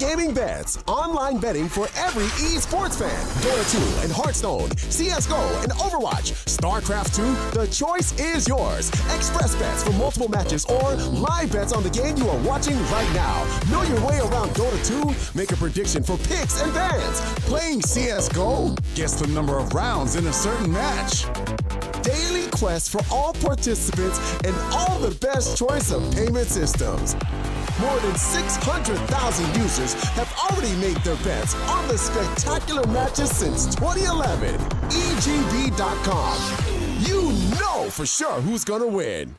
gaming bets, online betting for every esports fan. Dota 2 and Hearthstone, CSGO and Overwatch, StarCraft 2, the choice is yours. Express bets for multiple matches or live bets on the game you are watching right now. Know your way around Dota 2? Make a prediction for picks and bans. Playing CSGO? Guess the number of rounds in a certain match. Daily quests for all participants and all the best choice of payment systems. More than 600,000 users have already made their bets on the spectacular matches since 2011. EGB.com. You know for sure who's gonna win.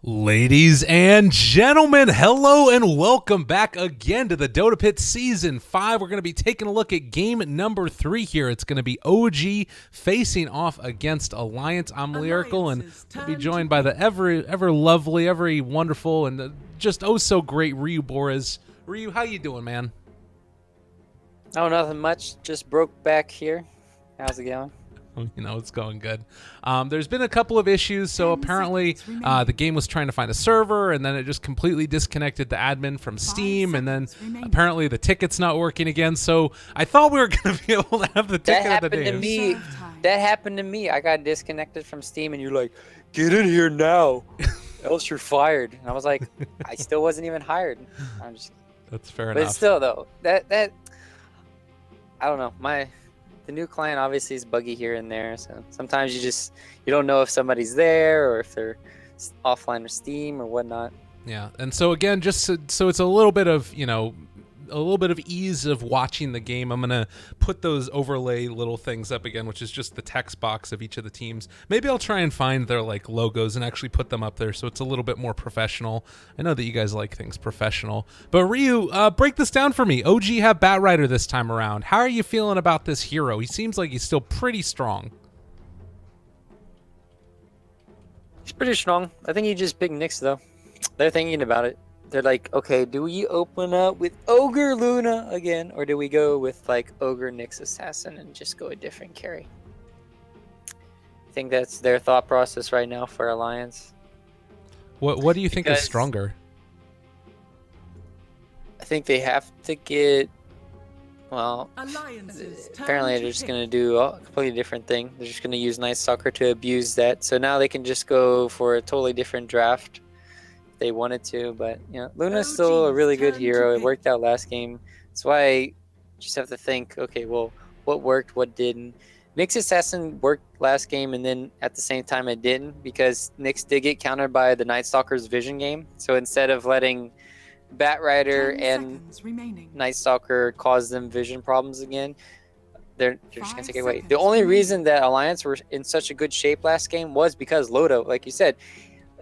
Ladies and gentlemen, hello and welcome back again to the Dota Pit Season 5. We're going to be taking a look at game number 3 here. It's going to be OG facing off against Alliance. I'm Lyrical, and I'll be joined by the ever lovely, ever wonderful, and just oh so great Ryu Boris. Ryu, how you doing, man? Oh, nothing much. Just broke back here. How's it going? You know, it's going good. There's been a couple of issues. So apparently the game was trying to find a server, and then it just completely disconnected the admin from Steam, and then apparently the ticket's not working again. So I thought we were going to be able to have the ticket of the day. That happened to me. I got disconnected from Steam, and you're like, get in here now, else you're fired. And I was like, I still wasn't even hired. That's fair enough. But still, though, that I don't know. The new client obviously is buggy here and there, so sometimes you don't know if somebody's there or if they're offline or Steam or whatnot. Yeah, and so again, just so it's a little bit of a little bit of ease of watching the game, I'm gonna put those overlay little things up again, which is just the text box of each of the teams. Maybe I'll try and find their like logos and actually put them up there so it's a little bit more professional. I know that you guys like things professional, but Ryu, break this down for me. OG have Batrider this time around. How are you feeling about this hero? He seems like he's still pretty strong. He's pretty strong. I think he just picked Nyx though. They're thinking about it. They're like, okay, do we open up with Ogre Luna again, or do we go with like Ogre Nyx Assassin and just go a different carry? I think that's their thought process right now for Alliance. What do you think is stronger? I think they have to get, well, apparently they're just going to do a completely different thing. They're just going to use Night Stalker to abuse that. So now they can just go for a totally different draft. They wanted to, but Luna's still a really good hero. It worked out last game. That's why you just have to think, okay, well, what worked, what didn't. Nyx Assassin worked last game, and then at the same time it didn't, because Nyx did get countered by the Night Stalker's vision game. So instead of letting Batrider and Night Stalker cause them vision problems again, they're just going to take it away. The only reason that Alliance were in such a good shape last game was because Lodo, like you said,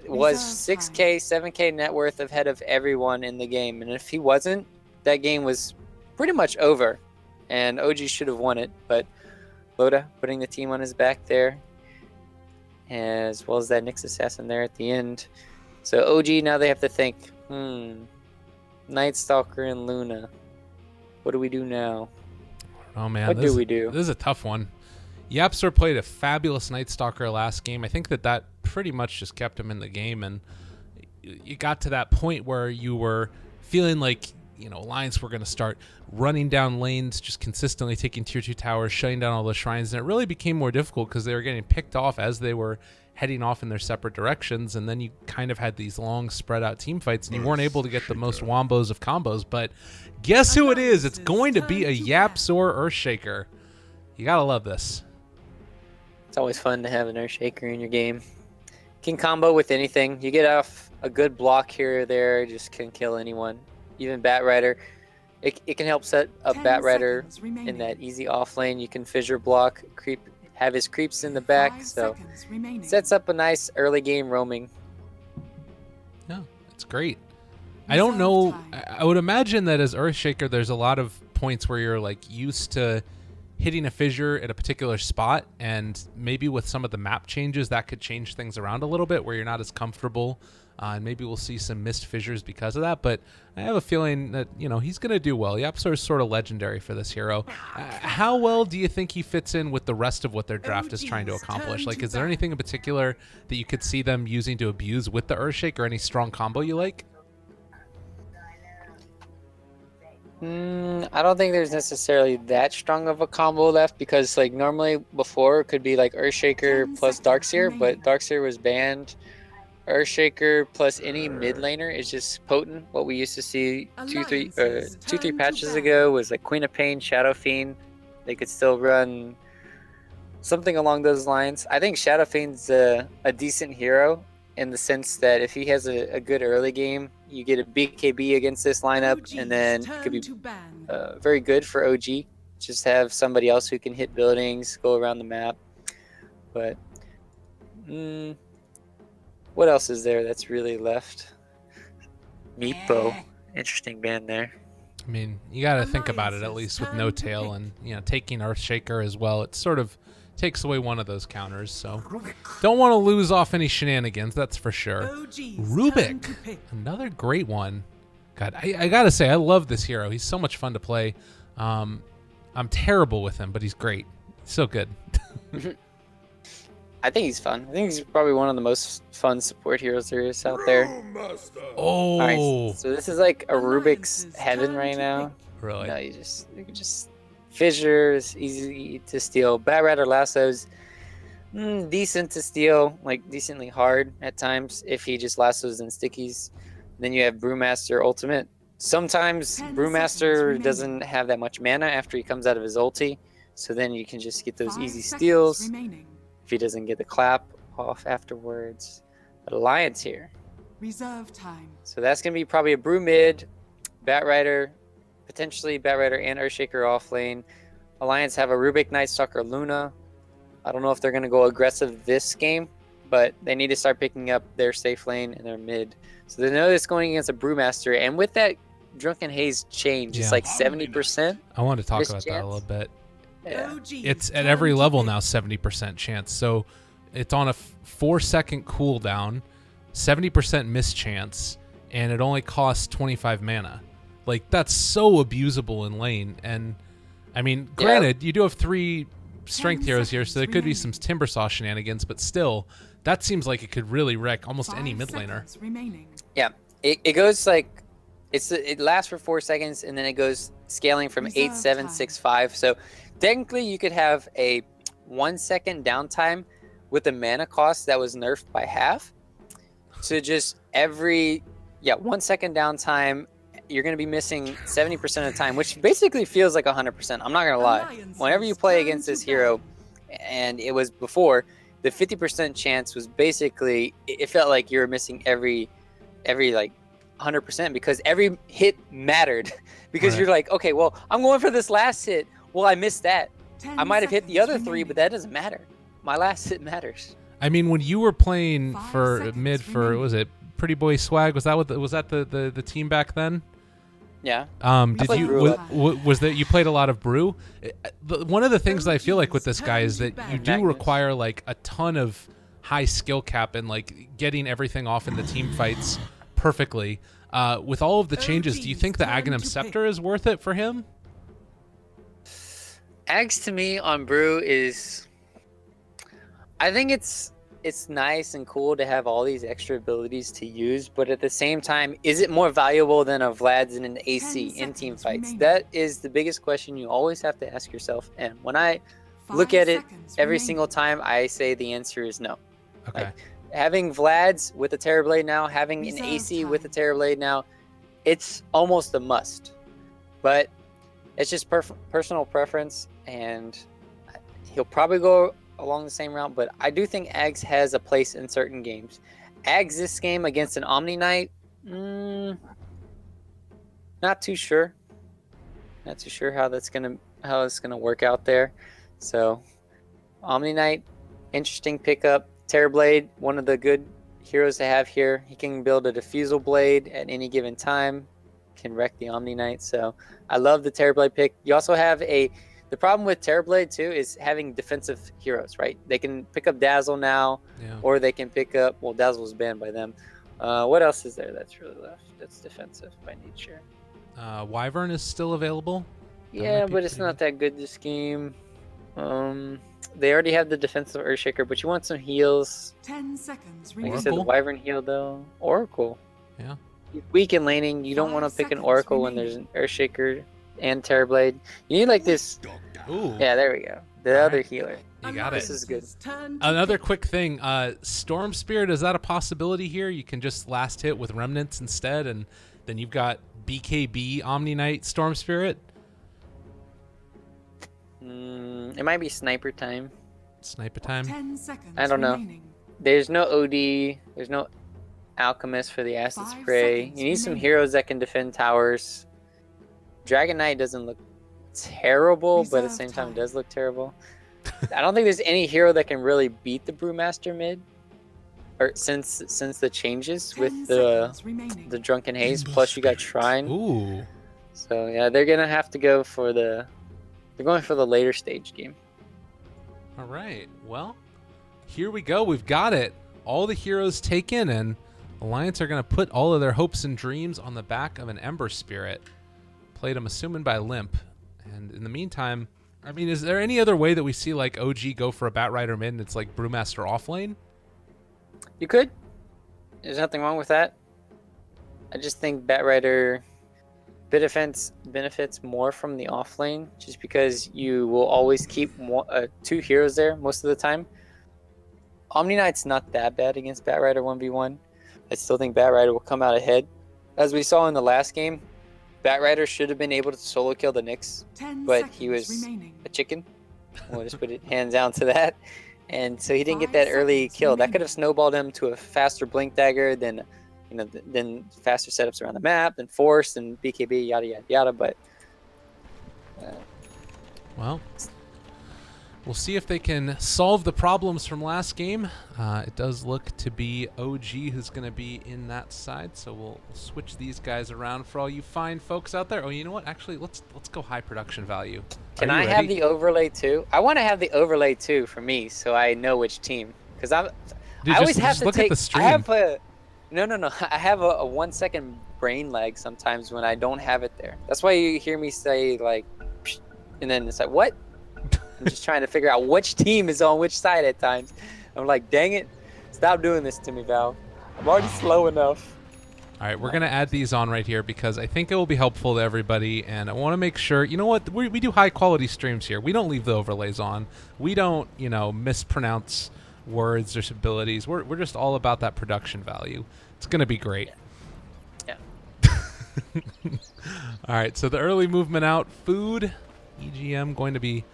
was 6K, 7K net worth ahead of everyone in the game. And if he wasn't, that game was pretty much over. And OG should have won it. But Loda putting the team on his back there, as well as that Nyx Assassin there at the end. So OG, now they have to think, Night Stalker and Luna. What do we do now? Oh, man. What do we do? This is a tough one. Yapster played a fabulous Night Stalker last game. I think that pretty much just kept him in the game, and you got to that point where you were feeling like, Alliance were going to start running down lanes, just consistently taking tier 2 towers, shutting down all the shrines, and it really became more difficult because they were getting picked off as they were heading off in their separate directions, and then you kind of had these long spread out team fights, and you weren't able to get the most wombos of combos. But guess who it is? It's going to be a Yapzor Earthshaker. You gotta love this. It's always fun to have an Earthshaker in your game. Can combo with anything. You get off a good block here or there, just can kill anyone. Even Batrider. It can help set up Batrider in that easy off lane. You can fissure block, have his creeps in the back, so sets up a nice early game roaming. Yeah, it's great. I don't know. I would imagine that as Earthshaker, there's a lot of points where you're like used to hitting a fissure at a particular spot, and maybe with some of the map changes that could change things around a little bit where you're not as comfortable, and maybe we'll see some missed fissures because of that. But I have a feeling that he's going to do well. Yapzor is sort of legendary for this hero. How well do you think he fits in with the rest of what their draft is trying to accomplish? Like, is there anything in particular that you could see them using to abuse with the Earthshake, or any strong combo you like? I don't think there's necessarily that strong of a combo left, because like normally before it could be like Earthshaker plus Darkseer, but Darkseer was banned. Earthshaker plus any mid laner is just potent. What we used to see two, three patches ago was like Queen of Pain, Shadow Fiend. They could still run something along those lines. I think Shadow Fiend's a decent hero in the sense that if he has a good early game, you get a BKB against this lineup, and then it could be very good for OG. Just have somebody else who can hit buildings, go around the map. But What else is there that's really left? Meepo. Interesting band there. I mean, you got to think about it at least with no tail and taking Earthshaker as well. It sort of takes away one of those counters, so don't want to lose off any shenanigans, that's for sure. Rubik, another great one. God, I gotta say, I love this hero. He's so much fun to play. I'm terrible with him, but he's great. He's so good. I think he's fun. I think he's probably one of the most fun support heroes there is out there. Oh, Alright, so this is like a Rubik's heaven right now. Really? No, you can just fissures, easy to steal. Bat Rider lassos, decent to steal, like decently hard at times if he just lassos and stickies. Then you have Brewmaster ultimate. Sometimes Brewmaster doesn't have that much mana after he comes out of his ulti, so then you can just get those easy steals if he doesn't get the clap off afterwards. But Alliance here. Reserve time. So that's going to be probably a Brew mid, Bat Rider, potentially Bat Rider and Earthshaker off lane. Alliance have a Rubik, Night Stalker, Luna. I don't know if they're going to go aggressive this game, but they need to start picking up their safe lane and their mid. So they know it's going against a Brewmaster, and with that Drunken Haze change, it's like 70%. I want to talk about that a little bit. Yeah. It's at every level now 70% chance. So it's on a 4-second cooldown, 70% miss chance, and it only costs 25 mana. Like, that's so abusable in lane. And I mean, granted, you do have 3 strength heroes here, so there could be some Timbersaw shenanigans, but still, that seems like it could really wreck almost any mid laner. Yeah, it goes like it lasts for 4 seconds, and then it goes scaling from 8, 7, 6, 5. So technically, you could have a 1 second downtime with a mana cost that was nerfed by half. So just every 1 second downtime, you're going to be missing 70% of the time, which basically feels like 100%. I'm not going to lie. Whenever you play against this hero, and it was before, the 50% chance was basically, it felt like you were missing every like 100% because every hit mattered. Because you're like, okay, well, I'm going for this last hit. Well, I missed that. I might have hit the other 3, but that doesn't matter. My last hit matters. I mean, when you were playing for mid for, what was it, Pretty Boy Swag? Was that the team back then? Yeah. Did you was that you played a lot of Brew? One of the things that I feel like with this guy is that you do require like a ton of high skill cap and like getting everything off in the team fights perfectly. With all of the changes, do you think the Aghanim Scepter is worth it for him? Ags to me on Brew is, I think it's nice and cool to have all these extra abilities to use, but at the same time, is it more valuable than a Vlad's and an AC in team fights? That is the biggest question you always have to ask yourself. And when I look at it every single time, I say the answer is no. Okay. Like, having Vlad's with a Terrorblade now, having an AC with a Terrorblade now, it's almost a must. But it's just personal preference, and he'll probably go along the same route, but I do think Ags has a place in certain games. Ags this game against an Omni Knight, not too sure. Not too sure how it's gonna work out there. So Omni Knight, interesting pickup. Terrorblade, one of the good heroes to have here. He can build a Diffusal Blade at any given time, can wreck the Omni Knight. So I love the Terrorblade pick. You also have the problem with Terrorblade too is having defensive heroes, right? They can pick up Dazzle now, or they can pick up, well, Dazzle's banned by them. What else is there that's really left that's defensive by nature? Wyvern is still available. Yeah, but it's not that good this game. They already have the defensive Earthshaker, but you want some heals. 10 seconds. Like I said, the Wyvern heal though. Oracle. Yeah. He's weak in laning. You don't want to pick an Oracle when there's an Earthshaker and Terrorblade. You need like this. Ooh. Yeah, there we go. The other healer. You got it. This is good. Another quick thing. Storm Spirit, is that a possibility here? You can just last hit with Remnants instead, and then you've got BKB Omni Knight Storm Spirit. It might be sniper time. Sniper time? 10 seconds I don't know. There's no OD. There's no Alchemist for the Acid Spray. You need some heroes that can defend towers. Dragon Knight doesn't look terrible, but at the same time it does look terrible. I don't think there's any hero that can really beat the Brewmaster mid. or since the changes 10 with seconds remaining. the Drunken Haze. Plus you got Shrine. Ooh. So yeah, they're gonna have to go for they're going for the later stage game. All right. Well, here we go. We've got it. All the heroes taken, and Alliance are going to put all of their hopes and dreams on the back of an Ember Spirit. Played, I'm assuming, by Limp. And in the meantime, I mean, is there any other way that we see like OG go for a Batrider mid and it's like Brewmaster off lane? You could. There's nothing wrong with that. I just think Batrider benefits more from the off lane, just because you will always keep two heroes there most of the time. Omni Knight's not that bad against Batrider 1v1. I still think Batrider will come out ahead. As we saw in the last game, Batrider should have been able to solo kill the Nyx, 10 but he was remaining. a chicken. We'll just put it hands down to that. And so he didn't get that early kill. That could have snowballed him to a faster Blink Dagger, then faster setups around the map, then Force, and BKB, yada, yada, yada. But well, we'll see if they can solve the problems from last game. It does look to be OG who's going to be in that side, so we'll switch these guys around for all you fine folks out there. Oh, you know what? Actually, let's go high production value. Can I have the overlay too? I want to have the overlay too for me, so I know which team. Because I always have to look take. At the stream. I have a no. I have a 1 second brain lag sometimes when I don't have it there. That's why you hear me say like, psh, and then it's like what? I'm just trying to figure out which team is on which side at times. I'm like, dang it, stop doing this to me, Val. I'm already slow enough. All right, we're going to add these on right here because I think it will be helpful to everybody, and I want to make sure, you know what, we do high-quality streams here. We don't leave the overlays on. We don't, mispronounce words or abilities. We're just all about that production value. It's going to be great. Yeah. All right, so the early movement out, food, EGM going to be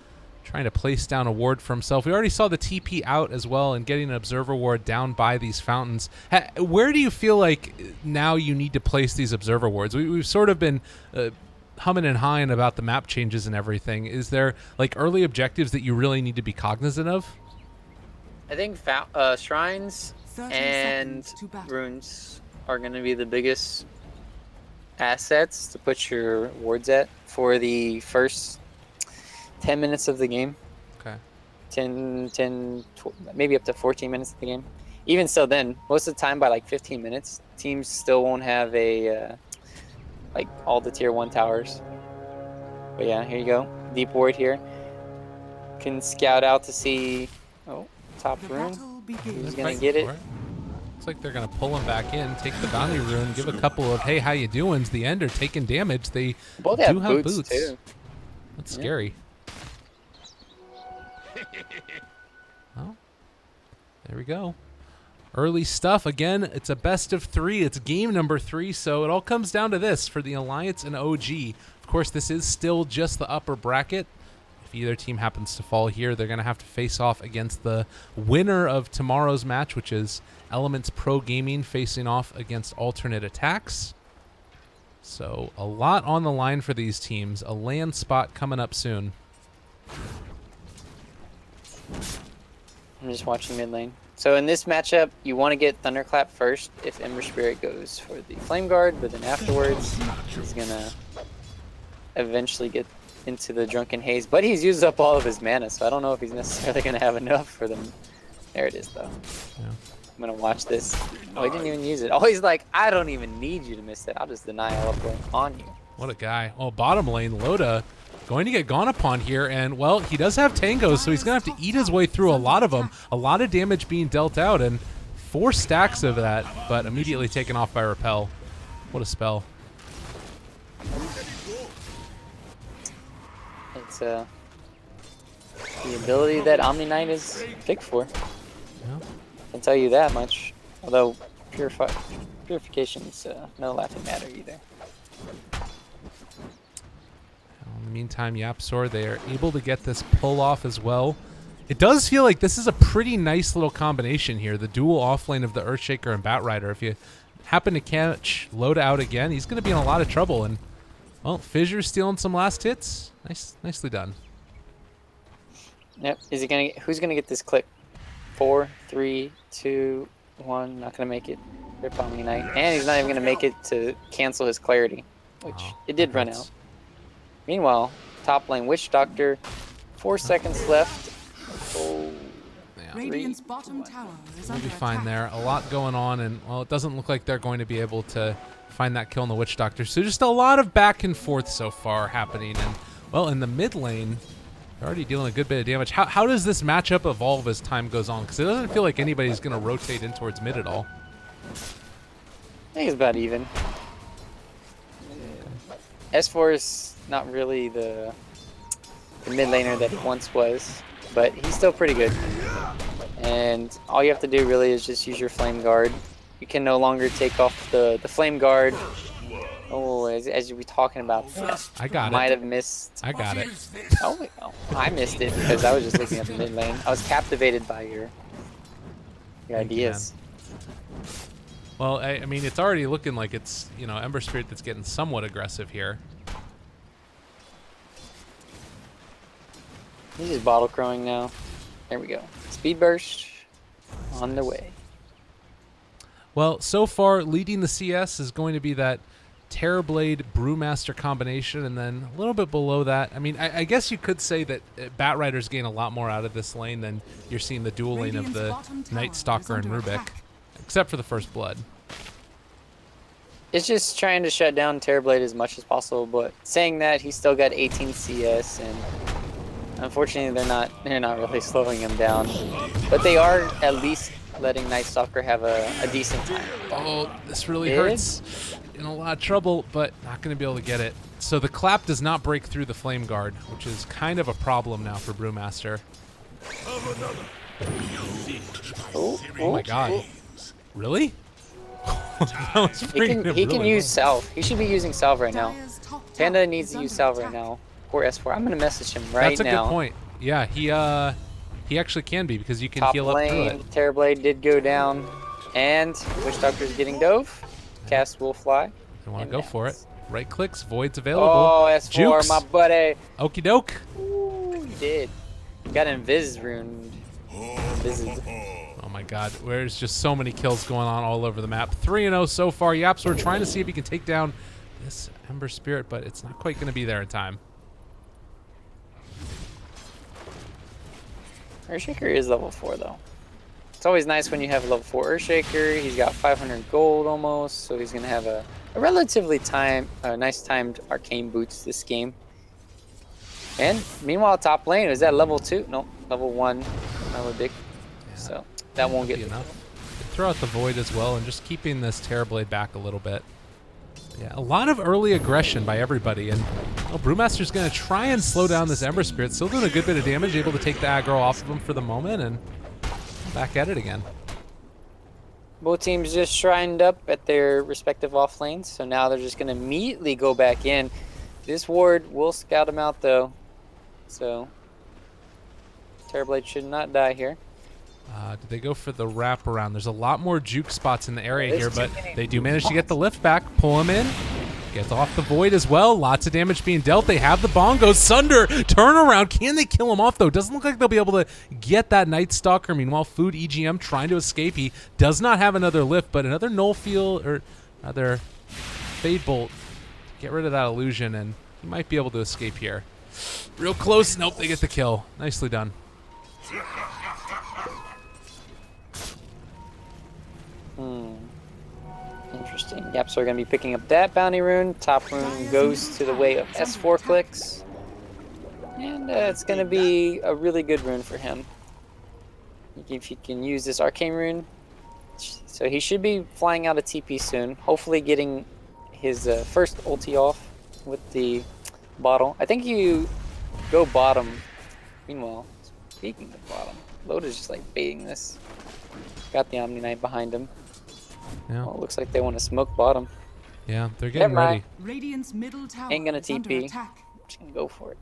trying to place down a ward for himself. We already saw the TP out as well and getting an observer ward down by these fountains. Where do you feel like now you need to place these observer wards? We've sort of been humming and hawing about the map changes and everything. Is there like early objectives that you really need to be cognizant of? I think shrines and runes are going to be the biggest assets to put your wards at for the first 10 minutes of the game. Okay. 10, maybe up to 14 minutes of the game. Even so, then most of the time by like 15 minutes, teams still won't have a like all the tier 1 towers. But yeah, here you go. Deep ward here. Can scout out to see top rune. Who's gonna get it? Looks like they're gonna pull him back in, take the bounty rune, give a couple of hey how you doing's. The end are taking damage. They both do have boots too. That's scary. Well, there we go. Early stuff. Again, it's a best of 3. It's game number 3, so it all comes down to this for the Alliance and OG. Of course, this is still just the upper bracket. If either team happens to fall here, they're going to have to face off against the winner of tomorrow's match, which is Elements Pro Gaming facing off against Alternate Attacks. So a lot on the line for these teams. A land spot coming up soon. I'm just watching mid lane. So in this matchup, you want to get Thunderclap first if Ember Spirit goes for the Flame Guard, but then afterwards, he's going to eventually get into the Drunken Haze. But he's used up all of his mana, so I don't know if he's necessarily going to have enough for them. There it is, though. Yeah. I'm going to watch this. Oh, he didn't even use it. Oh, he's like, I don't even need you to miss it. I'll just deny all upgrade on you. What a guy. Oh, bottom lane, Loda going to get gone upon here, and well, he does have tangos, so he's going to have to eat his way through a lot of them. A lot of damage being dealt out, and 4 stacks of that, but immediately taken off by Repel. What a spell. It's the ability that Omni Knight is picked for. Yeah. I can tell you that much. Although purification's no laughing matter either. In the meantime, Yapsor, they are able to get this pull off as well. It does feel like this is a pretty nice little combination here. The dual offlane of the Earthshaker and Batrider. If you happen to catch Loda out again, he's going to be in a lot of trouble. And well, Fissure's stealing some last hits. Nicely done. Yep. Is he gonna? Who's gonna get this clip? 4, 3, 2, 1, not gonna make it. Rip Omni Knight. And he's not even gonna make it to cancel his clarity, which it did run out. Meanwhile, top lane Witch Doctor, 4 seconds left. Oh, Radiant's bottom tower is We'll under be fine attack. there. A lot going on, and well, it doesn't look like they're going to be able to find that kill on the Witch Doctor. So just a lot of back and forth so far happening, and well, in the mid lane, they're already dealing a good bit of damage. How does this matchup evolve as time goes on? Because it doesn't feel like anybody's going to rotate in towards mid at all. I think it's about even. S4 is not really the mid laner that he once was, but he's still pretty good. And all you have to do really is just use your Flame Guard. You can no longer take off the Flame Guard. Oh, as you were talking about, I got might it. have missed. I got it. Oh, wait, oh, I missed it because I was just looking at the mid lane. I was captivated by your ideas. Well, I mean, it's already looking like it's, you know, Ember Spirit that's getting somewhat aggressive here. He's just bottle crowing now. There we go. Speed burst on the way. Well, so far, leading the CS is going to be that Terrorblade Brewmaster combination, and then a little bit below that. I mean, I guess you could say that Batriders gain a lot more out of this lane than you're seeing the dual lane of the Night Stalker and Rubik, except for the First Blood. It's just trying to shut down Terrorblade as much as possible, but saying that, he's still got 18 CS, and unfortunately they're not really slowing him down. But they are at least letting Night Stalker have a decent time. Oh, this really hurts. In a lot of trouble, but not going to be able to get it. So the clap does not break through the Flame Guard, which is kind of a problem now for Brewmaster. Oh my god. Really? That was he can use Salve. He should be using Salve right now. Panda needs to use Salve right now. Poor S4. I'm going to message him right now. That's a good point. Yeah, he actually can be, because you can Top heal up through lane, it. Terrorblade did go down, and Witch Doctor's getting dove. Cast will fly. You want to go for it. Right clicks, voids available. Oh, S4, Jukes. my buddy. Okie doke. Ooh, he did. He got invis rune. Oh my god, there's just so many kills going on all over the map. 3-0 so far. Yaps, we're trying to see if he can take down this Ember Spirit, but it's not quite going to be there in time. Earthshaker is level 4 though. It's always nice when you have a level 4 Earthshaker. He's got 500 gold almost, so he's going to have a relatively nice timed arcane boots this game. And meanwhile, top lane is that level 2? Nope, level 1. Maledict. Yeah, so that won't get enough. Throw out the void as well, and just keeping this Terrorblade back a little bit. Yeah, a lot of early aggression by everybody, and well, Brewmaster's going to try and slow down this Ember Spirit. Still doing a good bit of damage, able to take the aggro off of him for the moment, and back at it again. Both teams just shrined up at their respective off lanes, so now they're just going to immediately go back in. This ward will scout him out though, so Terrorblade should not die here. Did they go for the wraparound? There's a lot more juke spots in the area here, but they do manage to get the lift back, pull him in, gets off the void as well. Lots of damage being dealt. They have the bongos. Sunder, turnaround. Can they kill him off, though? Doesn't look like they'll be able to get that Night Stalker. Meanwhile, Food EGM trying to escape. He does not have another lift, but another Null Field, or rather, Fade Bolt. Get rid of that illusion, and he might be able to escape here. Real close. Nope, they get the kill. Nicely done. Interesting. Yep, so we're going to be picking up that bounty rune. Top rune goes to the way of S4 clicks. And it's going to be a really good rune for him. If he can use this arcane rune. So he should be flying out a TP soon. Hopefully getting his first ulti off with the bottle. I think you go bottom. Meanwhile, speaking of bottom, Loda's just like baiting this. Got the Omni Knight behind him. Yeah. Well, it looks like they want to smoke bottom. Yeah, they're getting ready. Radiant's middle tower Ain't gonna is under TP. attack. Just gonna go for it.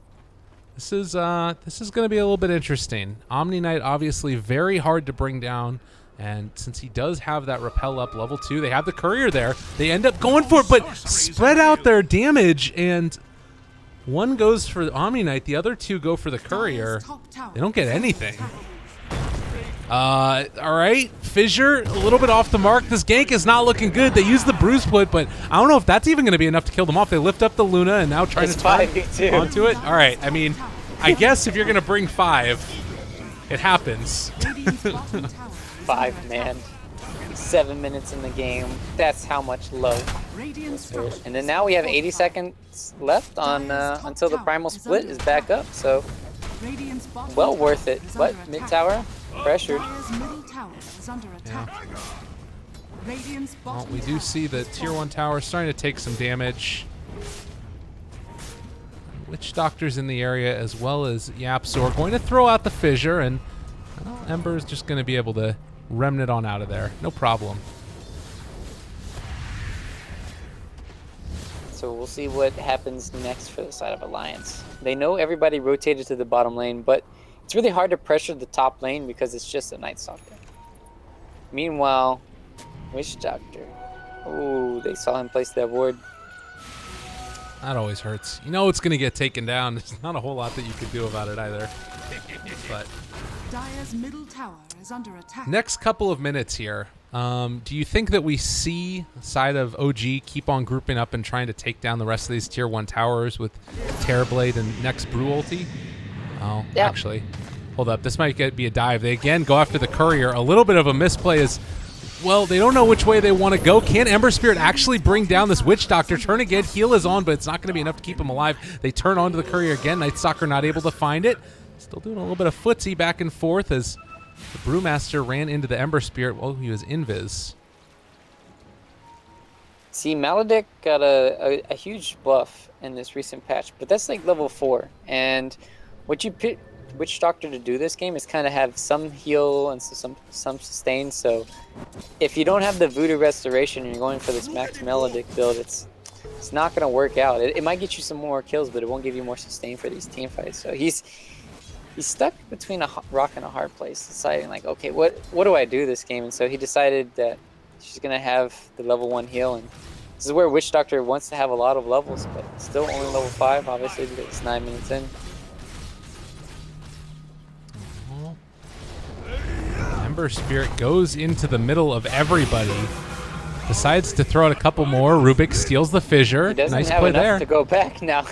This is going to be a little bit interesting. Omni Knight obviously very hard to bring down, and since he does have that repel up level 2, they have the courier there. They end up going for it, but spread out their damage, and one goes for the Omni Knight, the other two go for the courier. They don't get anything. All right, Fissure, a little bit off the mark. This gank is not looking good. They use the bruise split, but I don't know if that's even going to be enough to kill them off. They lift up the Luna and now trying to turn onto it. All right, I mean, I guess if you're going to bring 5, it happens. 5, man. 7 minutes in the game. That's how much love. And then now we have 80 seconds left on until the primal split is back up. So well worth it. But mid tower pressured. Yeah. Well, we do see the tier 1 tower starting to take some damage. Witch Doctor's in the area as well as Yapzor. Going to throw out the Fissure, and well, Ember's just going to be able to remnant on out of there. No problem. So we'll see what happens next for the side of Alliance. They know everybody rotated to the bottom lane, but it's really hard to pressure the top lane because it's just a Night Stalker. Meanwhile, Witch Doctor. Oh, they saw him place that ward. That always hurts. You know it's going to get taken down. There's not a whole lot that you could do about it either. But Dire's middle tower is under attack. next couple of minutes here, do you think that we see the side of OG keep on grouping up and trying to take down the rest of these tier 1 towers with Terrorblade and next Brew ulti? Oh, yeah. Actually, hold up. This might be a dive. They again go after the Courier. A little bit of a misplay is, well, they don't know which way they want to go. Can Ember Spirit actually bring down this Witch Doctor? Turn again. Heal is on, but it's not going to be enough to keep him alive. They turn onto the Courier again. Night Stalker not able to find it. Still doing a little bit of footsie back and forth as the Brewmaster ran into the Ember Spirit while he was invis. See, Maledict got a huge buff in this recent patch, but that's like level 4. And what you pick Witch Doctor to do this game is kind of have some heal and some sustain. So if you don't have the Voodoo Restoration and you're going for this max Maledict build, it's not going to work out. It might get you some more kills, but it won't give you more sustain for these team fights. So he's stuck between a rock and a hard place, deciding like, okay, what do I do this game? And so he decided that she's going to have the level 1 heal, and this is where Witch Doctor wants to have a lot of levels, but still only level 5, obviously, because it's 9 minutes in. Ember Spirit goes into the middle of everybody. Decides to throw out a couple more. Rubik steals the Fissure. He doesn't nice have play enough there. to go back now.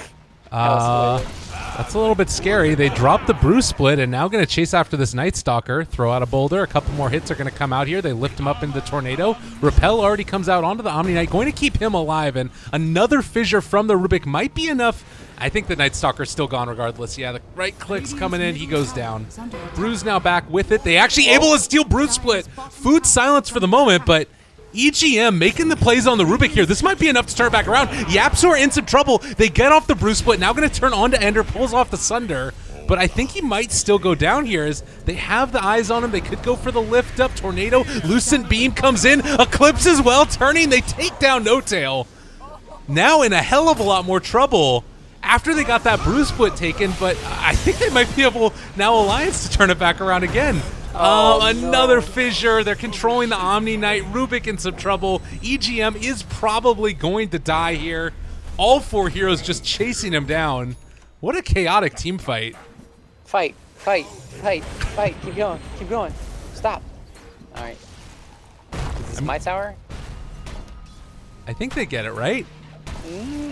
That's a little bit scary. They drop the Brew Split and now going to chase after this Night Stalker. Throw out a boulder. A couple more hits are going to come out here. They lift him up into the Tornado. Repel already comes out onto the Omni Knight. Going to keep him alive. And another Fissure from the Rubik might be enough. I think the Night Stalker's still gone regardless. Yeah, the right click's coming in. He goes down. Brew's now back with it. They actually able to steal Brew Split. Food silence for the moment, but EGM making the plays on the Rubik here. This might be enough to turn back around. Yapzor in some trouble. They get off the Brew Split. Now going to turn on to Ender. Pulls off the Sunder. But I think he might still go down here as they have the eyes on him. They could go for the lift up. Tornado. Lucent Beam comes in. Eclipse as well. Turning. They take down No Tail. Now in a hell of a lot more trouble after they got that Brew Split taken. But I think they might be able now Alliance to turn it back around again. Another Fissure. They're controlling the Omni Knight. Rubik in some trouble. EGM is probably going to die here. All 4 heroes just chasing him down. What a chaotic team fight. Fight. Keep going. Stop. All right. Is this my tower? I think they get it, right?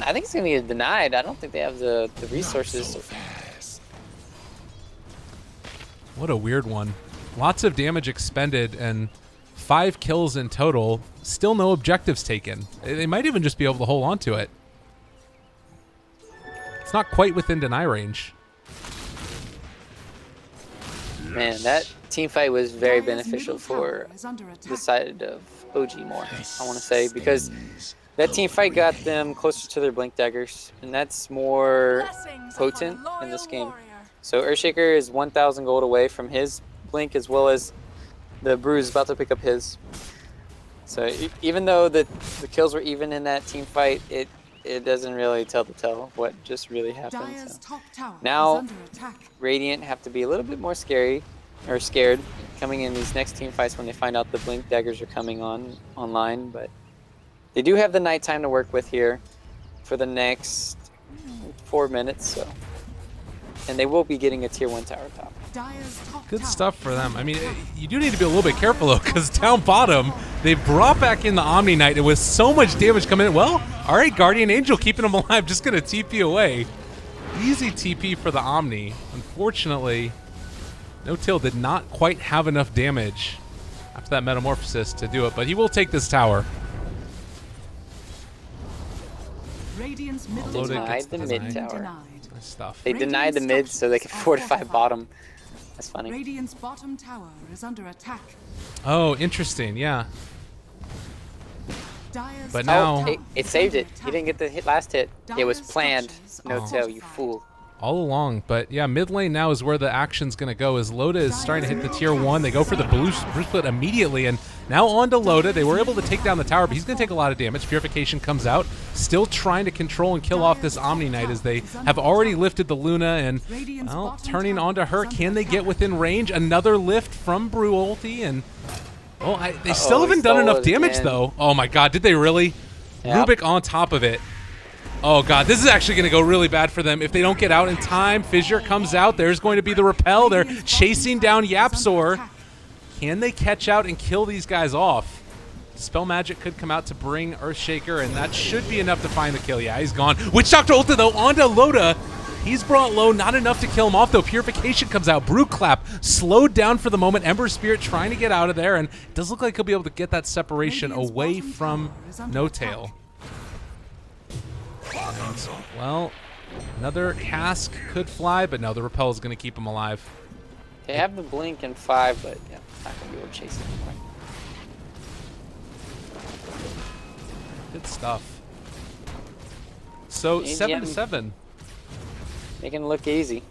I think it's going to get denied. I don't think they have the resources. What a weird one. Lots of damage expended and 5 kills in total. Still no objectives taken. They might even just be able to hold on to it. It's not quite within deny range. Man, that team fight was very beneficial for the side of OG more, I want to say, because that team fight got them closer to their Blink Daggers, and that's more potent in this game. So Earthshaker is 1,000 gold away from his Blink, as well as the Brew is about to pick up his. So even though the kills were even in that team fight, it doesn't really tell the tale of what just really happened. So now Radiant have to be a little bit more scared coming in these next team fights when they find out the Blink Daggers are coming online. But they do have the nighttime to work with here for the next 4 minutes. So, and they will be getting a tier 1 tower top. Dire's top Good tower stuff for is them. under I mean, attack. you do need to be a little bit careful, though, because down bottom, they brought back in the Omni Knight. It was so much damage coming in. Well, all right, Guardian Angel keeping him alive, just going to TP away. Easy TP for the Omni. Unfortunately, No-Till did not quite have enough damage after that Metamorphosis to do it, but he will take this tower. Radiant's middle Loaded tower gets the has mid been tower. denied. Nice stuff. They denied the mid so they can Radiant fortify structures are bottom. That's funny. Radiant's bottom tower is under attack. Oh, interesting, yeah. Dire's But top now- tower It saved is it. under He didn't get the last hit. It was Dire's planned. structures No are tail, you fortified. fool. All along, but yeah, mid lane now is where the action's going to go as Loda is starting to hit the tier 1. They go for the blue split immediately, and now on to Loda. They were able to take down the tower, but he's going to take a lot of damage. Purification comes out, still trying to control and kill off this Omni Knight as they have already lifted the Luna, and well, turning onto her. Can they get within range? Another lift from Brew ulti, and oh, they still he haven't done stole enough it damage, again. though. Oh my god, did they really? Yep. Rubik on top of it. Oh god, this is actually going to go really bad for them if they don't get out in time. Fissure comes out. There's going to be the repel. They're chasing down Yapsor. Can they catch out and kill these guys off? Spell Magic could come out to bring Earthshaker, and that should be enough to find the kill. Yeah, he's gone. Witch Doctor ulti, though, onto Loda. He's brought low, not enough to kill him off, though. Purification comes out. Brew Clap slowed down for the moment. Ember Spirit trying to get out of there, and it does look like he'll be able to get that separation away from No-Tail. And, well, another cask could fly, but no, the repel is going to keep him alive. They have the blink in 5, but yeah, not gonna be able to chase it anymore. Good stuff. So Yeah. 7-7. They can look easy.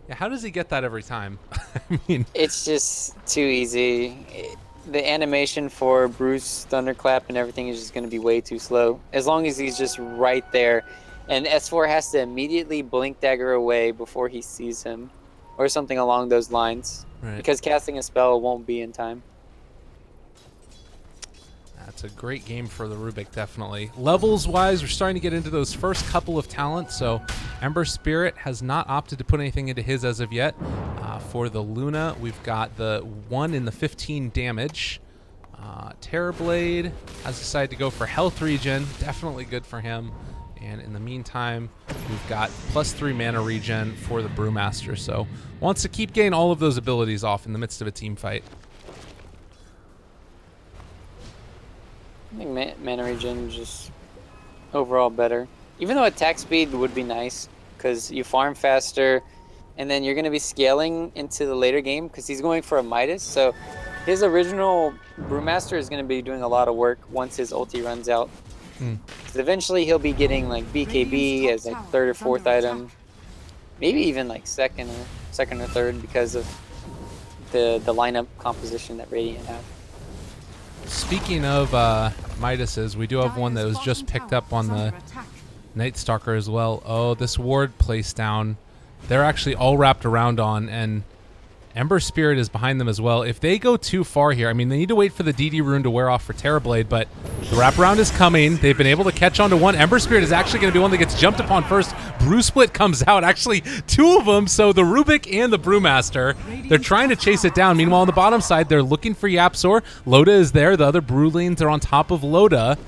Yeah, how does he get that every time? I mean, It's just too easy. The animation for Bruce Thunderclap and everything is just going to be way too slow. As long as he's just right there. And S4 has to immediately blink dagger away before he sees him. Or something along those lines. right. Because casting a spell won't be in time. That's a great game for the Rubik, definitely. Levels-wise, we're starting to get into those first couple of talents, so Ember Spirit has not opted to put anything into his as of yet. For the Luna, we've got the 1 in the 15 damage. Terrorblade has decided to go for health regen, definitely good for him. And in the meantime, we've got +3 mana regen for the Brewmaster, so wants to keep getting all of those abilities off in the midst of a team fight. I think mana regen is just overall better. Even though attack speed would be nice, because you farm faster, and then you're going to be scaling into the later game, because he's going for a Midas, so his original Brewmaster is going to be doing a lot of work once his ulti runs out. Because eventually he'll be getting like BKB as like 3rd or 4th item, maybe even like second or third because of the lineup composition that Radiant have. Speaking of Midases, we do have one that was just picked up on the Night Stalker as well. Oh, this ward placed down. They're actually all wrapped around on, and Ember Spirit is behind them as well. If they go too far here, I mean, they need to wait for the DD rune to wear off for Terrorblade, but the wraparound is coming. They've been able to catch on to one. Ember Spirit is actually going to be one that gets jumped upon first. Brew Split comes out. Actually, 2 of them, so the Rubik and the Brewmaster. They're trying to chase it down. Meanwhile, on the bottom side, they're looking for Yapsor. Loda is there. The other Brewlings are on top of Loda.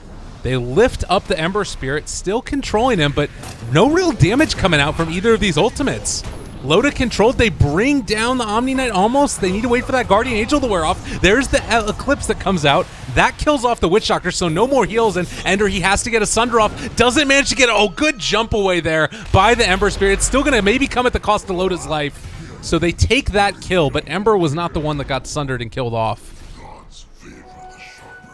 They lift up the Ember Spirit, still controlling him, but no real damage coming out from either of these ultimates. Loda controlled. They bring down the Omni Knight almost. They need to wait for that Guardian Angel to wear off. There's the Eclipse that comes out. That kills off the Witch Doctor, so no more heals. And Ender, he has to get a Sunder off. Doesn't manage to get it. Oh, good jump away there by the Ember Spirit. It's still going to maybe come at the cost of Loda's life. So they take that kill, but Ember was not the one that got sundered and killed off.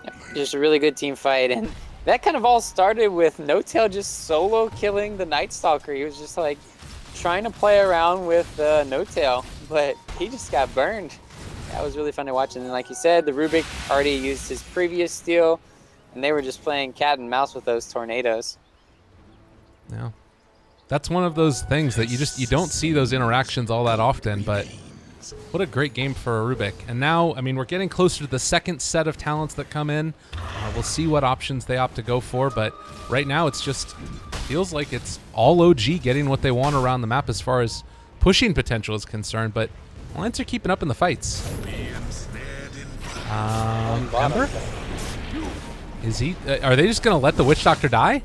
Yep, just a really good team fight. And that kind of all started with No-Tail just solo killing the Night Stalker. He was just like trying to play around with No-Tail, but he just got burned. That was really fun to watch. And then, like you said, the Rubik already used his previous steal, and they were just playing cat and mouse with those tornadoes. Yeah, that's one of those things that you don't see those interactions all that often, but what a great game for a Rubik. And now, I mean, we're getting closer to the second set of talents that come in. We'll see what options they opt to go for, but right now it's just feels like it's all OG getting what they want around the map as far as pushing potential is concerned, but Alliance are keeping up in the fights. Ember? Is he? Are they just going to let the Witch Doctor die?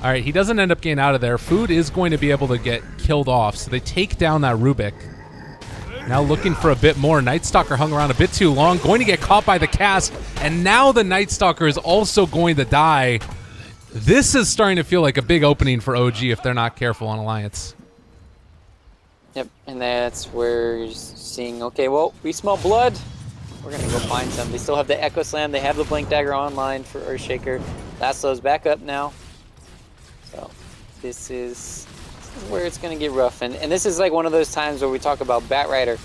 All right, he doesn't end up getting out of there. Food is going to be able to get killed off, so they take down that Rubik. Now looking for a bit more. Night Stalker hung around a bit too long, going to get caught by the cast, and now the Night Stalker is also going to die. This is starting to feel like a big opening for OG if they're not careful on Alliance. Yep, and that's where you're seeing, okay, well, we smell blood. We're going to go find some. They still have the Echo Slam. They have the Blink Dagger online for Earthshaker. Lasso's back up now. So this is where it's going to get rough. And this is like one of those times where we talk about Batrider.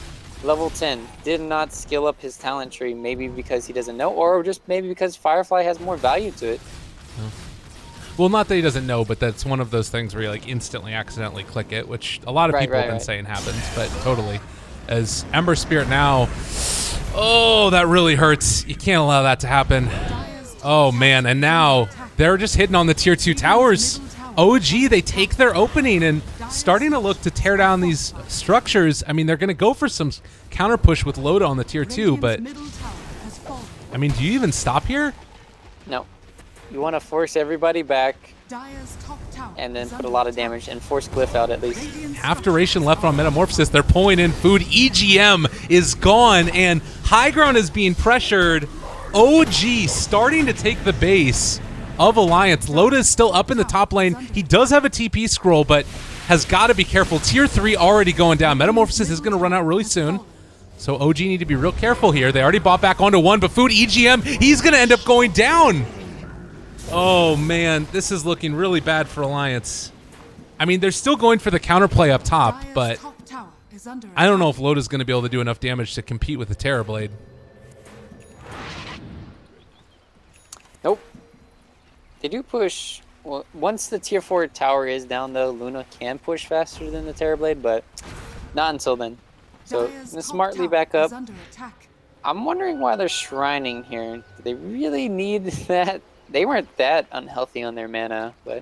Level 10 did not skill up his talent tree, maybe because he doesn't know, or just maybe because Firefly has more value to it. Well, not that he doesn't know, but that's one of those things where you like instantly accidentally click it, which a lot of people have been saying happens, but totally. As Ember Spirit now, oh, that really hurts. You can't allow that to happen. Oh man, and now they're just hitting on the tier 2 towers. OG, they take their opening and starting to look to tear down these structures. I mean, they're going to go for some counter push with Loda on the tier 2, but I mean, do you even stop here? No. You want to force everybody back and then put a lot of damage and force Glyph out at least. Half duration left on Metamorphosis. They're pulling in food. EGM is gone, and High Ground is being pressured. OG starting to take the base of Alliance. Loda is still up in the top lane. He does have a TP scroll, but has got to be careful. Tier 3 already going down. Metamorphosis is going to run out really soon. So OG need to be real careful here. They already bought back onto 1, but food EGM, he's going to end up going down. Oh man, this is looking really bad for Alliance. I mean, they're still going for the counterplay up top, but I don't know if Loda's going to be able to do enough damage to compete with the Terrorblade. Nope. They do push. Well, once the tier 4 tower is down, though, Luna can push faster than the Terrorblade, but not until then. So smartly back up. I'm wondering why they're shrining here. Do they really need that? They weren't that unhealthy on their mana, but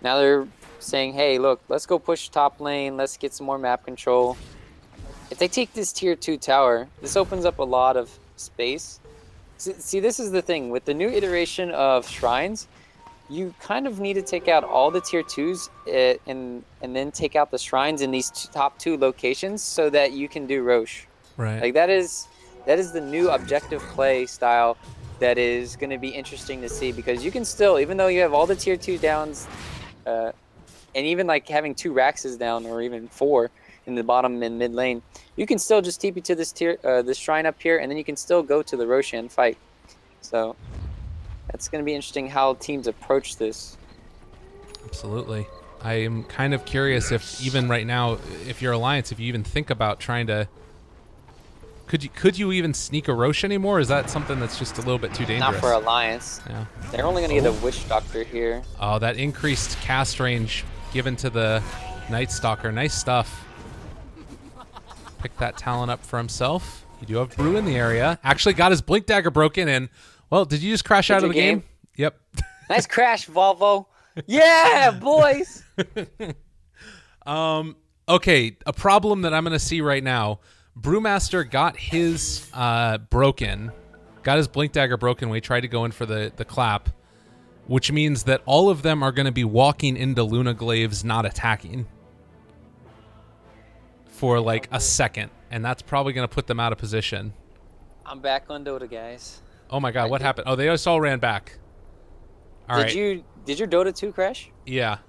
now they're saying, hey, look, let's go push top lane. Let's get some more map control. If they take this tier 2 tower, this opens up a lot of space. See, this is the thing. With the new iteration of shrines, you kind of need to take out all the tier 2s and then take out the shrines in these top 2 locations so that you can do Roche. Right. Like that is the new objective play style that is going to be interesting to see, because you can still, even though you have all the tier 2 downs, and even like having 2 Raxes down or even 4 in the bottom and mid lane, you can still just TP to this this shrine up here, and then you can still go to the Roshan fight. So that's going to be interesting how teams approach this. Absolutely. I am kind of curious if even right now, if you're Alliance, if you even think about trying to, could you even sneak a Roche anymore? Or is that something that's just a little bit too dangerous? Not for Alliance. Yeah. They're only going to get a Witch Doctor here. Oh, that increased cast range given to the Night Stalker. Nice stuff. Pick that talent up for himself. You do have Brew in the area. Actually got his Blink Dagger broken, and, well, did you just crash out of the game? Yep. Nice crash, Volvo. Yeah, boys. Okay, a problem that I'm going to see right now. Brewmaster got his broken, got his Blink Dagger broken when he tried to go in for the clap, which means that all of them are going to be walking into Luna Glaives, not attacking for like a second, and that's probably going to put them out of position. I'm back on Dota, guys. Oh my god, what happened? Oh, they just all ran back. All right. Did your Dota 2 crash? Yeah.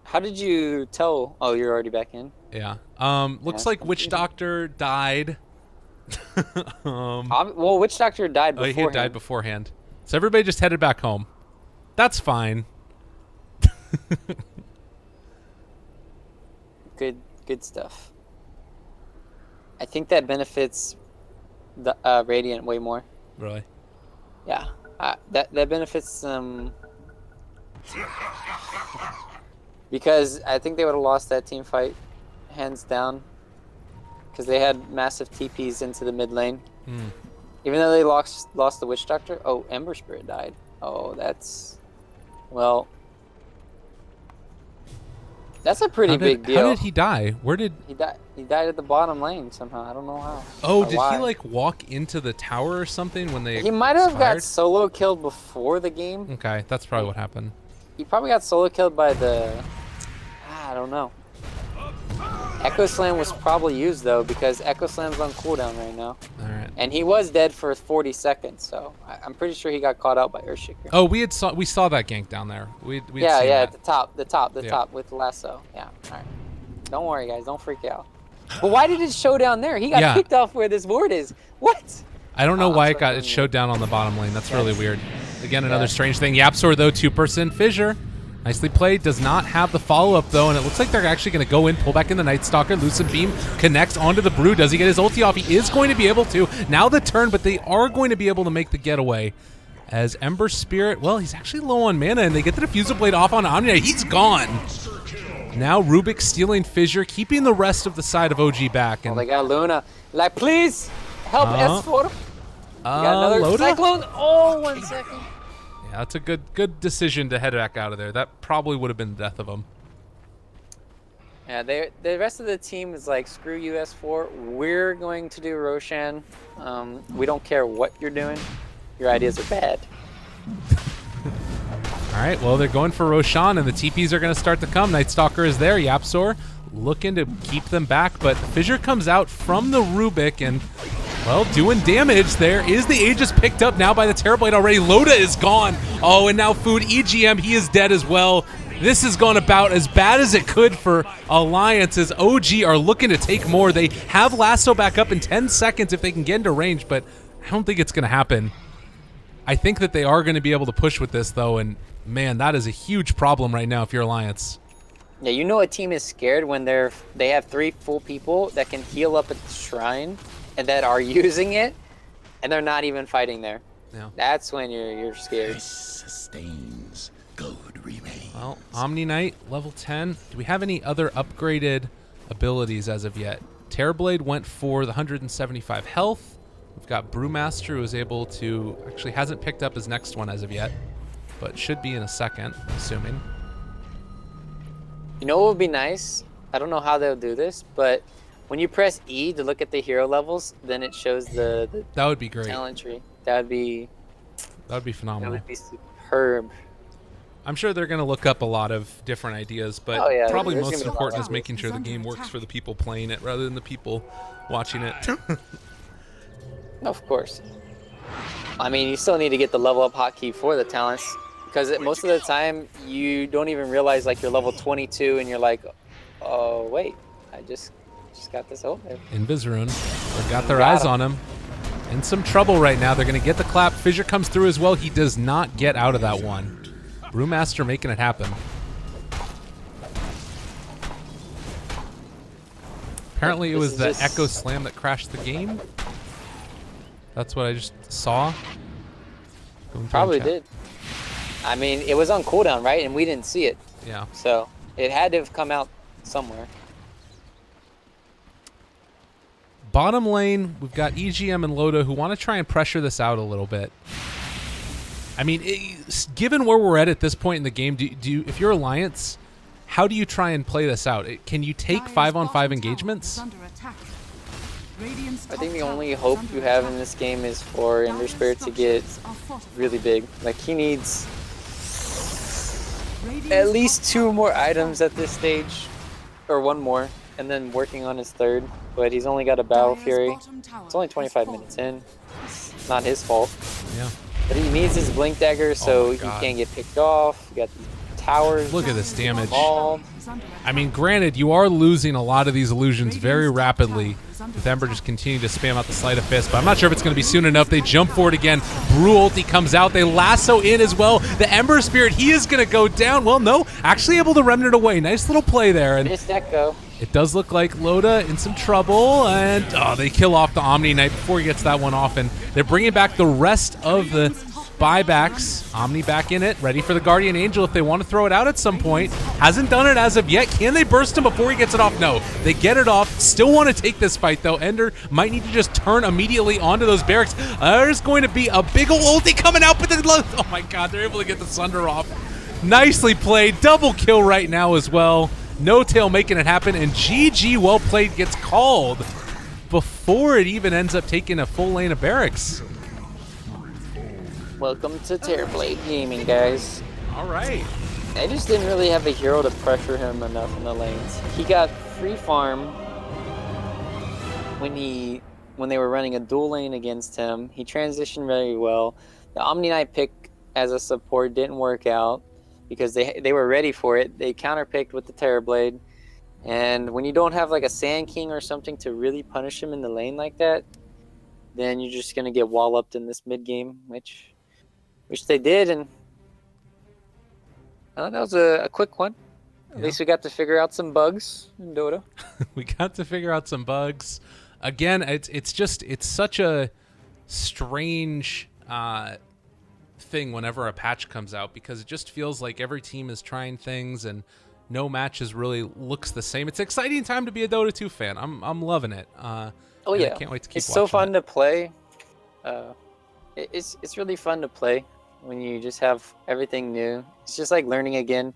How did you tell? Oh, you're already back in? Yeah. Looks like Witch Doctor died. Well, Witch Doctor died beforehand. Oh, he had died beforehand. So everybody just headed back home. That's fine. Good stuff. I think that benefits the Radiant way more. Really? Yeah. That benefits them. Because I think they would have lost that team fight, hands down. Because they had massive TPs into the mid lane. Even though they lost the Witch Doctor. Oh, Ember Spirit died. Oh, that's... Well... That's a pretty big deal. How did he die? Where did he die? He died at the bottom lane somehow. I don't know how. Oh, or did why. he like walk into the tower or something when they? He might have got expired? solo killed before the game. Okay, that's probably what happened. He probably got solo killed by the. I don't know. Echo Slam was probably used though because Echo Slam's on cooldown right now. All right. And he was dead for 40 seconds, so I'm pretty sure he got caught out by Earthshaker. Oh, we saw that gank down there. We Yeah, seen at that. the top with lasso. Yeah, all right. Don't worry, guys. Don't freak out. But why did it show down there? He got Yeah. kicked off where this ward is. What? I don't know Oh, why I'm sorry. it showed down on the bottom lane. That's really weird. Again, another strange thing. Yapsor though, 2% fissure. Nicely played. Does not have the follow-up though, and it looks like they're actually going to go in, pull back in the Night Stalker. Lucid Beam connects onto the Brew. Does he get his ulti off? He is going to be able to. Now the turn, but they are going to be able to make the getaway. As Ember Spirit, well, he's actually low on mana, and they get the Diffusal Blade off on Omnia. He's gone. Now Rubik stealing Fissure, keeping the rest of the side of OG back. Oh, And they got Luna. Like, please help S4. We got another Loda? Cyclone. Oh, 1 second. Yeah, that's a good decision to head back out of there. That probably would have been the death of him. Yeah, the rest of the team is like, screw you, S4. We're going to do Roshan. We don't care what you're doing. Your ideas are bad. All right, well, they're going for Roshan, and the TPs are going to start to come. Night Stalker is there. Yapsor looking to keep them back, but Fissure comes out from the Rubik and, well, doing damage. There is the Aegis picked up now by the Terrorblade already. Loda is gone. Oh, and now Food EGM, he is dead as well. This has gone about as bad as it could for Alliance as OG are looking to take more. They have Lasso back up in 10 seconds if they can get into range, but I don't think it's going to happen. I think that they are going to be able to push with this, though, and man, that is a huge problem right now if you're Alliance. Yeah, you know a team is scared when they have 3 full people that can heal up at the shrine and that are using it, and they're not even fighting there. Yeah. That's when you're scared. Sustains. Gold remains. Well, Omni Knight, level 10. Do we have any other upgraded abilities as of yet? Terrorblade went for the 175 health. We've got Brewmaster, who is able to, actually hasn't picked up his next one as of yet, but should be in a second, assuming. You know what would be nice? I don't know how they'll do this, but when you press E to look at the hero levels, then it shows the That would be great. talent tree. That would be Phenomenal. superb. I'm sure they're going to look up a lot of different ideas, but Oh, yeah, probably there's most gonna be a lot important of is making sure the game works for the people playing it rather than the people watching it. Of course. I mean, you still need to get the level up hotkey for the talents, because most of the time you don't even realize like you're level 22 and you're like, oh wait, I just got this over. Invisrune, they've got their eyes on him. In some trouble right now. They're going to get the clap. Fissure comes through as well. He does not get out of that one. Brewmaster making it happen. Apparently it This was is the just- Echo Slam that crashed the game. That's what I just saw. Going through Probably chat. did. I mean, it was on cooldown, right? And we didn't see it. Yeah. So it had to have come out somewhere. Bottom lane, we've got EGM and Loda who want to try and pressure this out a little bit. I mean, given where we're at this point in the game, do you, if you're Alliance, how do you try and play this out? Can you take 5-on-5 engagements? I think the only hope you have in this game is for Ember Spirit to get really big. Like, he needs at least 2 more items at this stage, or 1 more, and then working on his 3rd. But he's only got a Battle Fury. It's only 25 minutes in. It's not his fault. Yeah. But he needs his Blink Dagger so he God. can't get picked off. You got these towers. Look at this damage. involved. I mean, granted, you are losing a lot of these illusions very rapidly with Ember just continuing to spam out the Sleight of Fist, but I'm not sure if it's going to be soon enough. They jump for it again. Brew ulti comes out. They lasso in as well. The Ember Spirit, he is going to go down. Well, no, actually able to remnant away. Nice little play there. And Missed Echo. it does look like Loda in some trouble, and they kill off the Omni Knight before he gets that one off, and they're bringing back the rest of the buybacks. Omni back in it, ready for the Guardian Angel if they want to throw it out at some point. Hasn't done it as of yet. Can they burst him before he gets it off? No. They get it off. Still want to take this fight, though. Ender might need to just turn immediately onto those barracks. There's going to be a big ol' ulti coming out, but oh my god, they're able to get the Sunder off. Nicely played. Double kill right now as well. No Tail making it happen, and GG well played gets called before it even ends up taking a full lane of barracks. Welcome to Terrorblade Gaming, guys. All right. I just didn't really have a hero to pressure him enough in the lanes. He got free farm when they were running a dual lane against him. He transitioned very well. The Omni Knight pick as a support didn't work out because they were ready for it. They counterpicked with the Terrorblade. And when you don't have like a Sand King or something to really punish him in the lane like that, then you're just going to get walloped in this mid game, which they did. And that was a quick one. At least we got to figure out some bugs in Dota. We got to figure out some bugs. Again, it's such a strange thing whenever a patch comes out, because it just feels like every team is trying things and no matches really looks the same. It's an exciting time to be a Dota 2 fan. I'm loving it. Oh yeah, I can't wait to keep it's so fun it. to play. It's really fun to play when you just have everything new. It's just like learning again.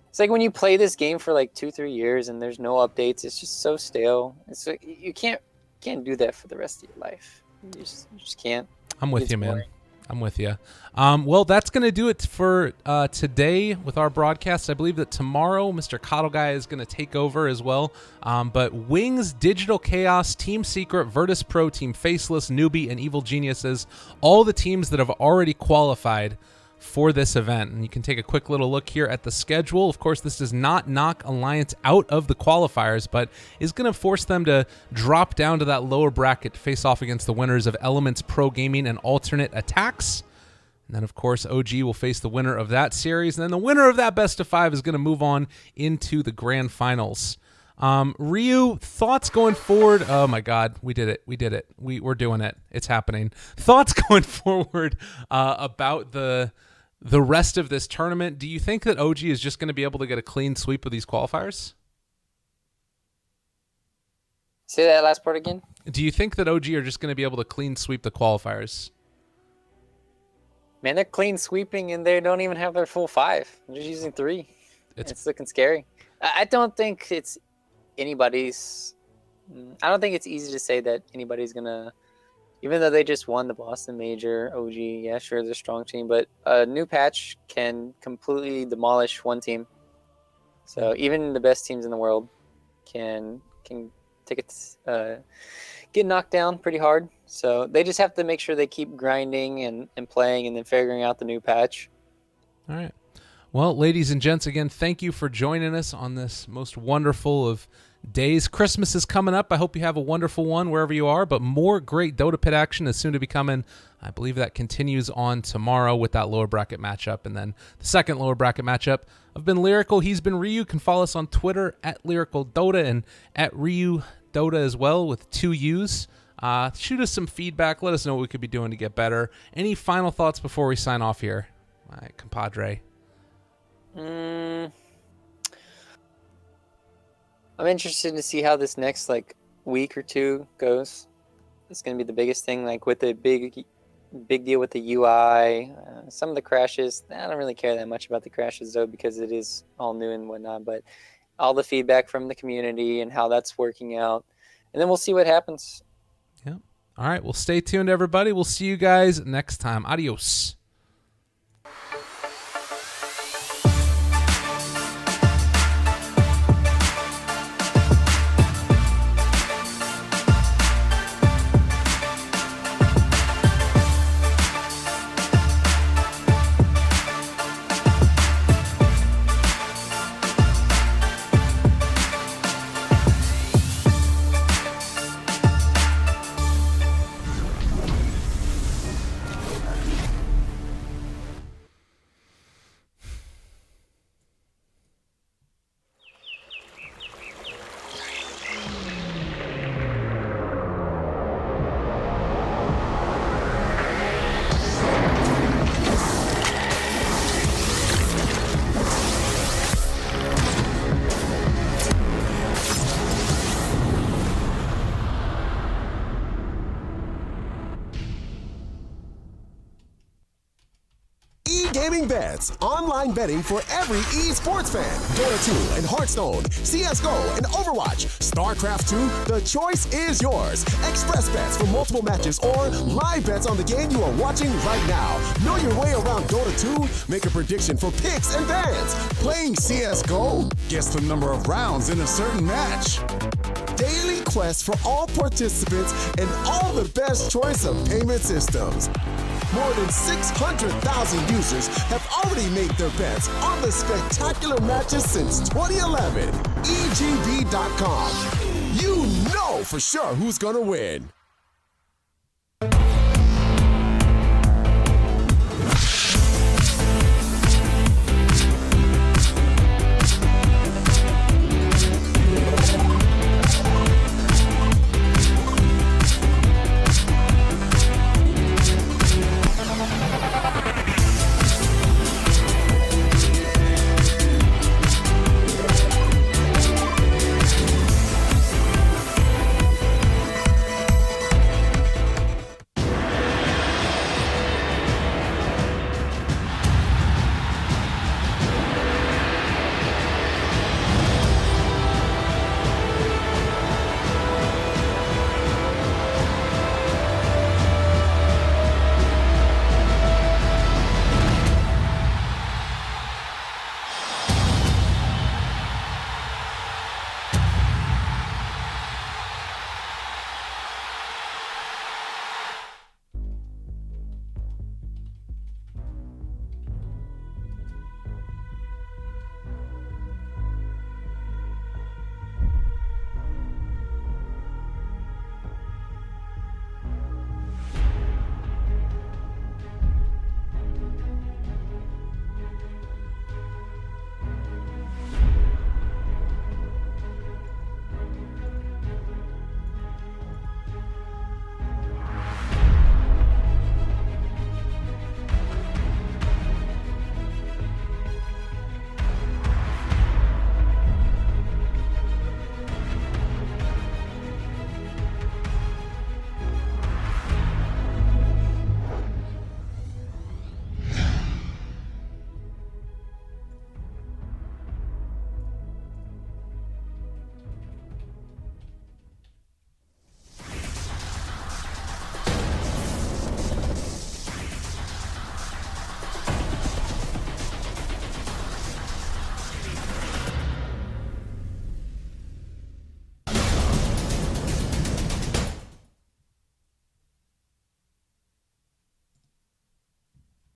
It's like when you play this game for like 2-3 years and there's no updates. It's just so stale. It's like you can't do that for the rest of your life. You just can't. I'm with It's you, man. boring. I'm with you. Well, that's going to do it for today with our broadcast. I believe that tomorrow Mr. Coddle Guy is going to take over as well. But Wings, Digital Chaos, Team Secret, Virtus Pro, Team Faceless, Newbie, and Evil Geniuses, all the teams that have already qualified for this event. And you can take a quick little look here at the schedule. Of course, this does not knock Alliance out of the qualifiers, but is going to force them to drop down to that lower bracket to face off against the winners of Elements Pro Gaming and Alternate Attacks. And then, of course, OG will face the winner of that series. And then the winner of that best of 5 is going to move on into the grand finals. Ryu, thoughts going forward? Oh my God, we did it. We're doing it. It's happening. Thoughts going forward about the rest of this tournament. Do you think that OG is just going to be able to get a clean sweep of these qualifiers? Say that last part again. Do you think that OG are just going to be able to clean sweep the qualifiers? Man, they're clean sweeping and they don't even have their full 5. They're just using 3. It's looking scary. I don't think it's anybody's. I don't think it's easy to say that anybody's gonna, even though they just won the Boston Major. OG, yeah, sure, they're a strong team, but a new patch can completely demolish one team. So even the best teams in the world can take it, get knocked down pretty hard. So they just have to make sure they keep grinding and playing, and then figuring out the new patch. All right. Well, ladies and gents, again, thank you for joining us on this most wonderful of days. Christmas is coming up. I hope you have a wonderful one wherever you are, but more great Dota Pit action is soon to be coming. I believe that continues on tomorrow with that lower bracket matchup, and then the second lower bracket matchup. I've been Lyrical. He's been Ryu. You can follow us on Twitter at Lyrical Dota and at Ryu Dota as well with 2 U's. Shoot us some feedback. Let us know what we could be doing to get better. Any final thoughts before we sign off here? All right, compadre. I'm interested to see how this next week or 2 goes. It's going to be the biggest thing, with the big deal with the UI. Some of the crashes, I don't really care that much about the crashes though, because it is all new and whatnot, but all the feedback from the community and how that's working out. And then we'll see what happens. Yeah. All right. Well, stay tuned, everybody. We'll see you guys next time. Adios. gaming bets, online betting for every esports fan. Dota 2 and Hearthstone, CSGO and Overwatch, StarCraft 2, the choice is yours. Express bets for multiple matches or live bets on the game you are watching right now. Know your way around Dota 2? Make a prediction for picks and bans. Playing CSGO? Guess the number of rounds in a certain match. Daily quests for all participants and all the best choice of payment systems. More than 600,000 users have already made their bets on the spectacular matches since 2011. EGB.com. You know for sure who's gonna win.